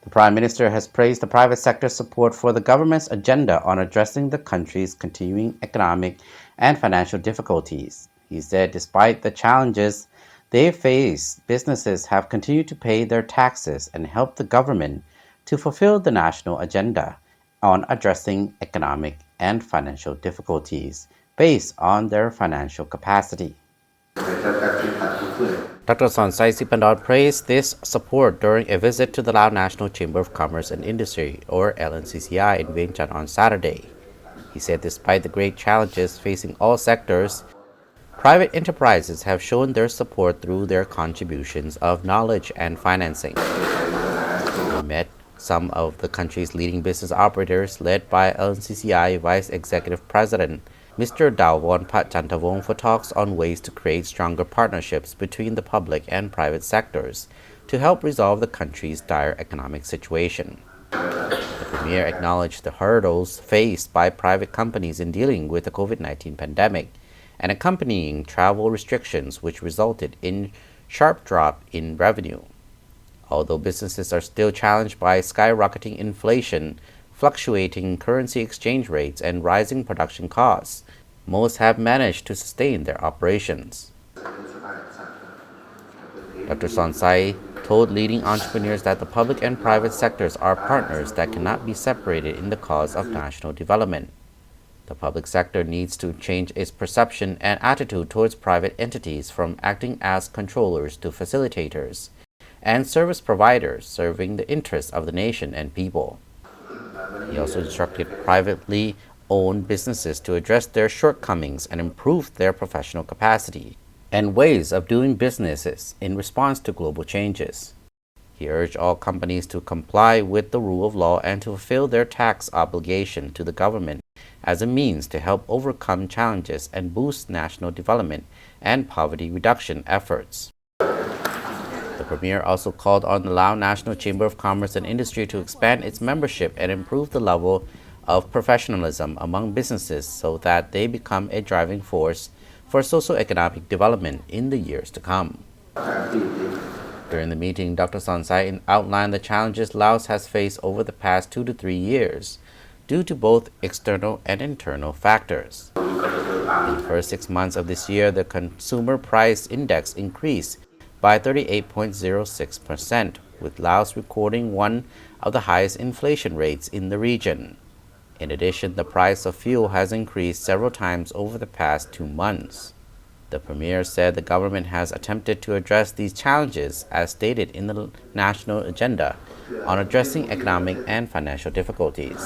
The Prime Minister has praised the private sector's support for the government's agenda on addressing the country's continuing economic and financial difficulties. He said despite the challenges they face, businesses have continued to pay their taxes and help the government to fulfill the national agenda on addressing economic and financial difficulties based on their financial capacity. Dr. Sonsai Sipandon praised this support during a visit to the Lao National Chamber of Commerce and Industry, or LNCCI, in Vientiane on Saturday. He said despite the great challenges facing all sectors, private enterprises have shown their support through their contributions of knowledge and financing. He met some of the country's leading business operators led by LNCCI Vice Executive President Mr. Dalwon Patchantavong for talks on ways to create stronger partnerships between the public and private sectors to help resolve the country's dire economic situation. The Premier acknowledged the hurdles faced by private companies in dealing with the COVID-19 pandemic and accompanying travel restrictions, which resulted in sharp drop in revenue. Although businesses are still challenged by skyrocketing inflation, fluctuating currency exchange rates, and rising production costs, most have managed to sustain their operations. Dr. Sonsai told leading entrepreneurs that the public and private sectors are partners that cannot be separated in the cause of national development. The public sector needs to change its perception and attitude towards private entities from acting as controllers to facilitators and service providers serving the interests of the nation and people. He also instructed privately owned businesses to address their shortcomings and improve their professional capacity and ways of doing businesses in response to global changes. He urged all companies to comply with the rule of law and to fulfill their tax obligation to the government as a means to help overcome challenges and boost national development and poverty reduction efforts. The Premier also called on the Lao National Chamber of Commerce and Industry to expand its membership and improve the level of professionalism among businesses so that they become a driving force for socio-economic development in the years to come. During the meeting, Dr. Sonsai outlined the challenges Laos has faced over the past 2 to 3 years due to both external and internal factors. In the first 6 months of this year, the Consumer Price Index increased by 38.06%, with Laos recording one of the highest inflation rates in the region. In addition, the price of fuel has increased several times over the past 2 months. The Premier said the government has attempted to address these challenges as stated in the national agenda on addressing economic and financial difficulties.